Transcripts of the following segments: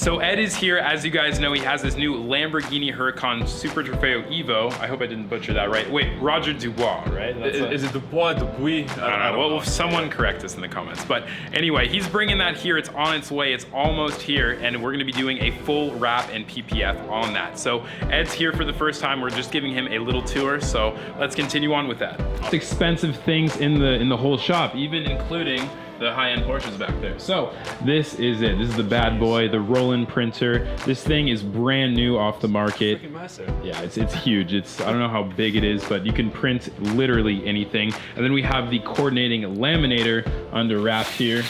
So Ed is here. As you guys know, he has this new Lamborghini Huracan Super Trofeo Evo. I hope I didn't butcher that right. Wait, Roger Dubois, right? Is it Dubois, Dubuis? I don't know. Well, someone correct us in the comments. But anyway, he's bringing that here. It's on its way. It's almost here. And we're going to be doing a full wrap and PPF on that. So Ed's here for the first time. We're just giving him a little tour. So let's continue on with that. Expensive things in the whole shop, even including the high-end Porsches back there. So this is it. This is the bad boy, the Roland printer. This thing is brand new off the market. It's freaking massive. Yeah, it's huge. I don't know how big it is, but you can print literally anything. And then we have the coordinating laminator under wrap here.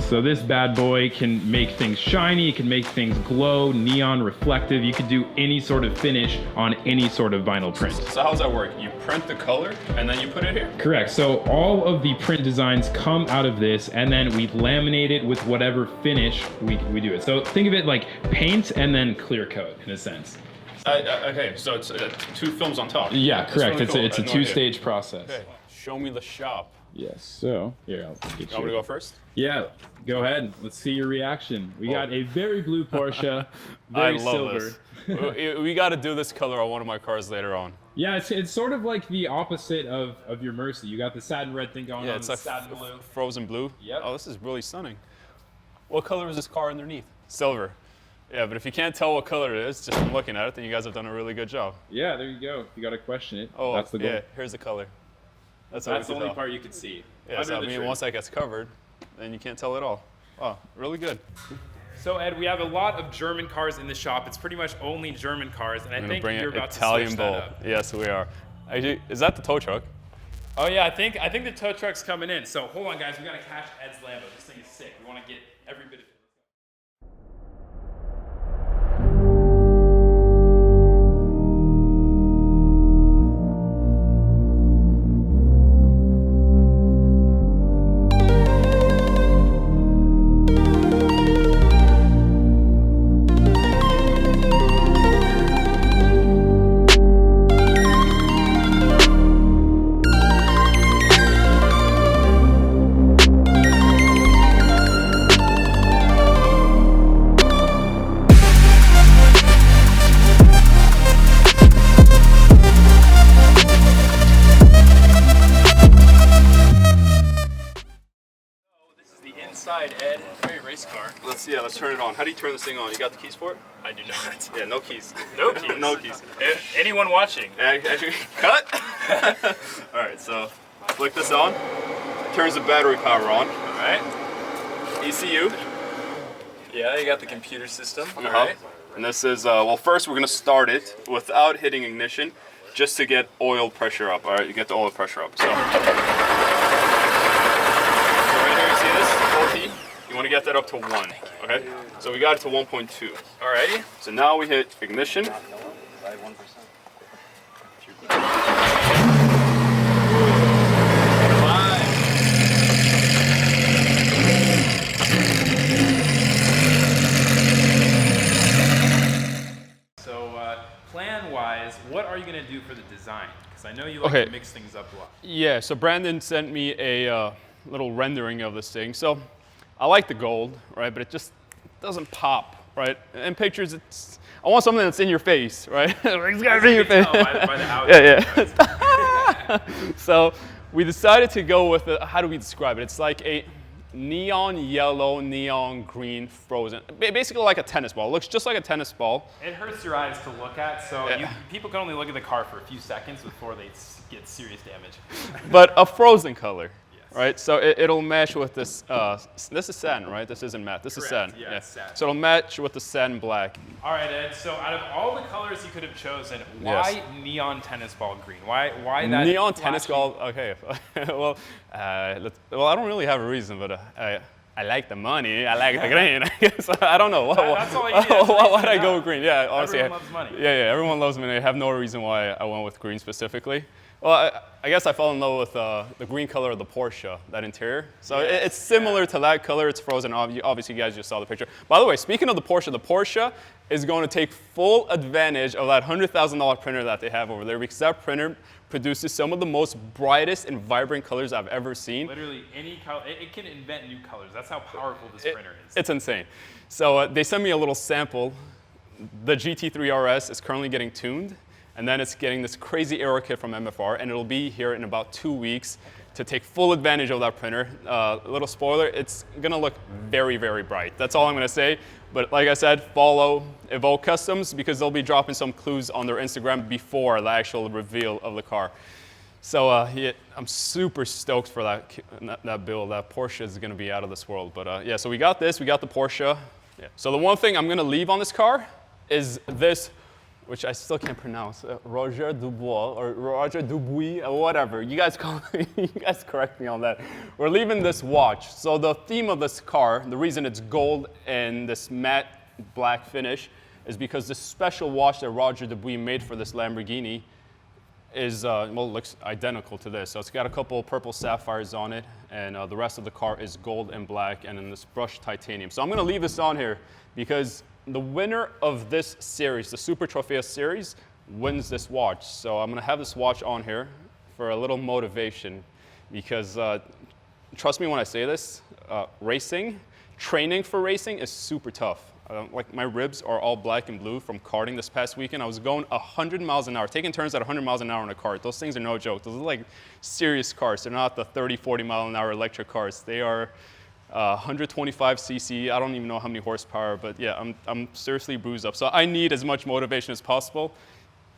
So this bad boy can make things shiny, it can make things glow, neon, reflective. You could do any sort of finish on any sort of vinyl print. So how does that work? You print the color and then you put it here? Correct. So all of the print designs come out of this, and then we laminate it with whatever finish we do it. So think of it like paint and then clear coat in a sense. Okay, so it's 2 films on top. Yeah, correct. Really cool. It's a 2-stage process. Okay, show me the shop. Yes, so here, I'll get you. Want me to go first? Yeah, go ahead. Let's see your reaction. We got a very blue Porsche, very I love silver. This. We got to do this color on one of my cars later on. Yeah, it's sort of like the opposite of your Mercy. You got the satin red thing going on, It's the like satin blue. Frozen blue. Yep. Oh, this is really stunning. What color is this car underneath? Silver. Yeah, but if you can't tell what color it is, just from looking at it, then you guys have done a really good job. Yeah, there you go. You got to question it. Oh, that's the goal. Yeah, here's the color. That's the only part you can see. Yeah, so I mean, once that gets covered, then you can't tell at all. Oh, really good. So Ed, we have a lot of German cars in the shop. It's pretty much only German cars, and I think you're about Italian to switch Bull. that up. Yes, we are. Actually, is that the tow truck? Oh yeah, I think the tow truck's coming in. So hold on, guys. We gotta catch Ed's Lambo. This thing is sick. We want to get every bit of it. Ed, very race car. Let's turn it on. How do you turn this thing on? You got the keys for it? I do not. Yeah, no keys. No keys? No keys. Anyone watching? Actually, cut! Alright, so flick this on. Turns the battery power on. Alright. ECU. Yeah, you got the computer system. Alright. And this is, well, first we're going to start it without hitting ignition, just to get oil pressure up. Alright, you get the oil pressure up. So right here, you see this? Full T. You want to get that up to 1. Okay? So we got it to 1.2. Alrighty. So now we hit ignition. Plan-wise, what are you going to do for the design? Because I know you like to mix things up a lot. Yeah, so Brandon sent me a little rendering of this thing. So I like the gold, right? But it just doesn't pop, right? In pictures, I want something that's in your face, right? It's got to be in your face. By the outfit. Yeah. So we decided to go with how do we describe it? It's like a neon yellow, neon green frozen. Basically like a tennis ball. It looks just like a tennis ball. It hurts your eyes to look at, so people can only look at the car for a few seconds before they get serious damage. But a frozen color, right? So it'll match with this. This is satin, right? This isn't matte. This is satin. Yeah, satin. So it'll match with the satin black. All right, Ed. So out of all the colors you could have chosen, why neon tennis ball green? Why that? Neon tennis ball. Okay. Well, I don't really have a reason, but I like the money. I like the green. So I don't know. That's all you need. Why'd I go with green? Yeah, honestly. Everyone loves money. Yeah, everyone loves money. I have no reason why I went with green specifically. Well, I guess I fell in love with the green color of the Porsche, that interior. So it's similar to that color. It's frozen. Obviously, you guys just saw the picture. By the way, speaking of the Porsche is going to take full advantage of that $100,000 printer that they have over there, because that printer produces some of the most brightest and vibrant colors I've ever seen. Literally any color. It can invent new colors. That's how powerful this printer is. It's insane. So they sent me a little sample. The GT3 RS is currently getting tuned. And then it's getting this crazy aero kit from MFR, and it'll be here in about 2 weeks to take full advantage of that printer. A little spoiler, it's gonna look very, very bright. That's all I'm gonna say. But like I said, follow Evoke Customs, because they'll be dropping some clues on their Instagram before the actual reveal of the car. So I'm super stoked for that build. That Porsche is gonna be out of this world. But yeah, so we got this, we got the Porsche. Yeah. So the one thing I'm gonna leave on this car is this, which I still can't pronounce, Roger Dubois or Roger Dubuis or whatever. You guys you guys correct me on that. We're leaving this watch. So the theme of this car, the reason it's gold and this matte black finish, is because this special watch that Roger Dubuis made for this Lamborghini is, well, looks identical to this. So it's got a couple purple sapphires on it, and the rest of the car is gold and black, and then this brushed titanium. So I'm gonna leave this on here because the winner of this series, the Super Trofeo series, wins this watch. So I'm gonna have this watch on here for a little motivation, because trust me when I say this, training for racing is super tough. Like, my ribs are all black and blue from karting this past weekend. I was going 100 miles an hour, taking turns at 100 miles an hour in a kart. Those things are no joke. Those are like serious cars. They're not the 30, 40 mile an hour electric cars. They are 125 cc. I don't even know how many horsepower, but yeah, I'm seriously bruised up. So I need as much motivation as possible.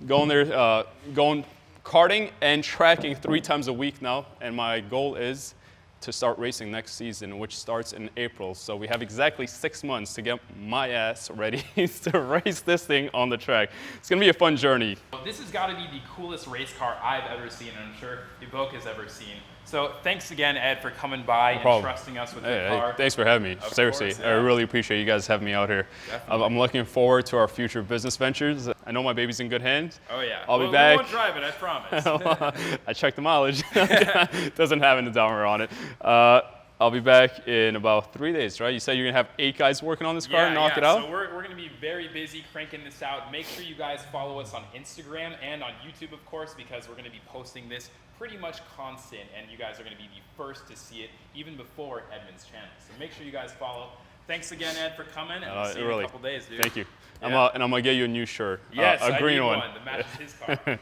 Going there, going karting and tracking 3 times a week now, and my goal is to start racing next season, which starts in April. So we have exactly 6 months to get my ass ready to race this thing on the track. It's gonna be a fun journey. This has got to be the coolest race car I've ever seen, and I'm sure Evoke has ever seen. So thanks again, Ed, for coming by and trusting us with your car. Thanks for having me. Seriously, I really appreciate you guys having me out here. I'm looking forward to our future business ventures. I know my baby's in good hands. Oh yeah. I'll be back. We won't drive it, I promise. I checked the mileage. Doesn't have an odometer on it. I'll be back in about 3 days, right? You said you're gonna have 8 guys working on this car and knock it out? So we're gonna be very busy cranking this out. Make sure you guys follow us on Instagram and on YouTube, of course, because we're gonna be posting this pretty much constant, and you guys are gonna be the first to see it, even before Edmond's channel. So make sure you guys follow. Thanks again, Ed, for coming, and we'll see you in a couple days, dude. Thank you. Yeah. And I'm gonna get you a new shirt. Yes, a green one that matches his car.